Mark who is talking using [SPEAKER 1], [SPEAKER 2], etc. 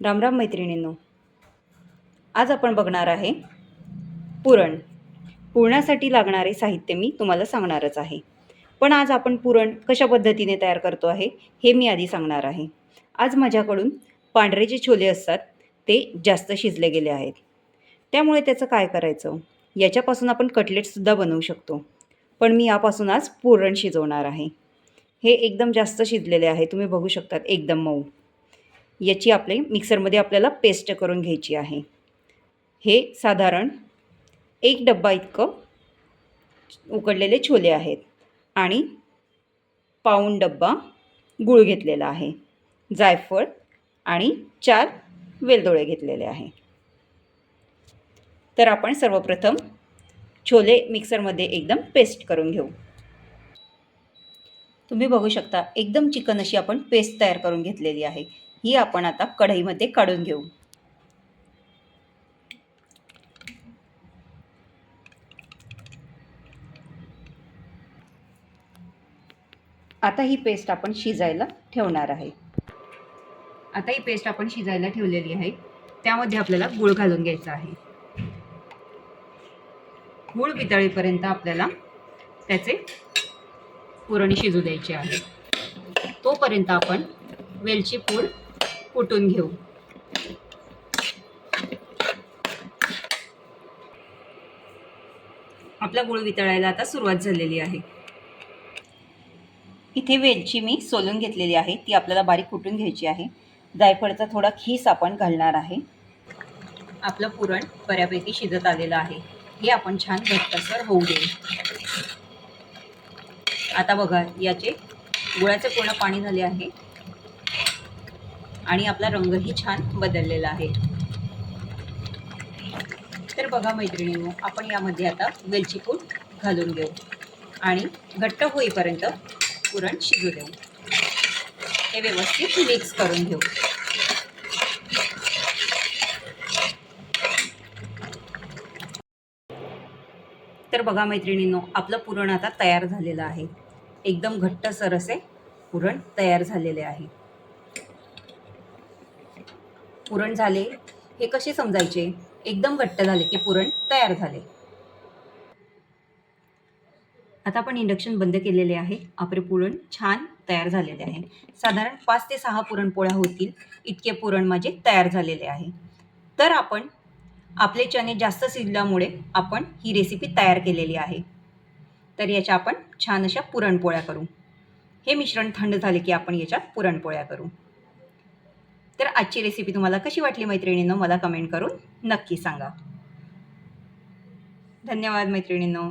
[SPEAKER 1] रामराम मैत्रिणींनो, आज आपण बघणार आहे पुरण. पुरणासाठी लागणारे साहित्य मी तुम्हाला सांगणारच आहे. पण आज आपण पुरण कशा पद्धतीने तयार करतो आहे हे मी आधी सांगणार आहे. आज माझ्याकडून पांढरे जे छोले असतात ते जास्त शिजले गेले आहेत. त्यामुळे त्याचं काय करायचं? याच्यापासून आपण कटलेट्ससुद्धा बनवू शकतो. पण मी यापासून आज पुरण शिजवणार आहे. हे एकदम जास्त शिजलेले आहे, तुम्ही बघू शकतात, एकदम मऊ. याची मिक्सरमध्ये आपल्याला पेस्ट करून घ्यायची आहे. हे साधारण 1 डब्बा इतकं उकडलेले छोले आहेत आणि पाऊण डब्बा गूळ घेतलेला आहे, जायफळ आणि 4 वेलदोडे घेतलेले आहे. तर आपण सर्वप्रथम छोले मिक्सरमध्ये एकदम पेस्ट करून घेऊ. तुम्ही बघू शकता, एकदम चिकन अशी आपण पेस्ट तयार करून घेतलेली आहे. ही आपण आता कढईमध्ये काढून घेऊ. आता ही पेस्ट आपण शिजायला ठेवणार आहे. आता ही पेस्ट आपण शिजायला ठेवलेली आहे. त्यामध्ये आपल्याला गूळ घालून घ्यायचा आहे. गूळ वितळेपर्यंत आपल्याला त्याचे पुरण शिजू द्यायचे आहे. तोपर्यंत आपण वेलची पूड कुटून घेऊ. आपला गूळ वितळायला आता सुरुवात झालेली आहे. इथे वेलची मी सोलून घेतलेली आहे, ती आपल्याला बारीक कुटून घ्यायची आहे. जायफळाचा थोडा खीस आपण घालणार आहे. आपलं पुरण बऱ्यापैकी शिजत आलेलं आहे. हे आपण छान घट्टसर होऊ देऊ. आता बघा, याचे गुळाचे पूर्ण पाणी झाले आहे आणि आपला रंगही छान बदललेला आहे. तर बघा मैत्रिणींनो, आपण यामध्ये आता वेलची पूड घालून घेऊ आणि घट्ट होईपर्यंत पुरण शिजू देऊ. हे व्यवस्थित मिक्स करून घेऊ. तर बघा मैत्रिणींनो, आपलं पुरण आता तयार झालेलं आहे. एकदम घट्टसर असे पुरण तयार झालेले आहे. पुरण झाले हे कसे समजायचे? एकदम घट्ट झाले की पुरण तयार झाले. आता आपण इंडक्शन बंद केलेले आहे. आपले पुरण छान तयार झालेले आहे. साधारण 5 ते 6 पुरणपोळ्या होतील इतके पुरण माझे तयार झालेले आहे. तर आपण आपले चणे जास्त शिजल्यामुळे आपण ही रेसिपी तयार केलेली आहे. तर याच्या आपण छान अशा पुरणपोळ्या करू. हे मिश्रण थंड झाले की आपण याच्यात पुरणपोळ्या करू. तर आजची रेसिपी तुम्हाला कशी वाटली मैत्रिणींनो, मला कमेंट करून नक्की सांगा. धन्यवाद मैत्रिणींनो.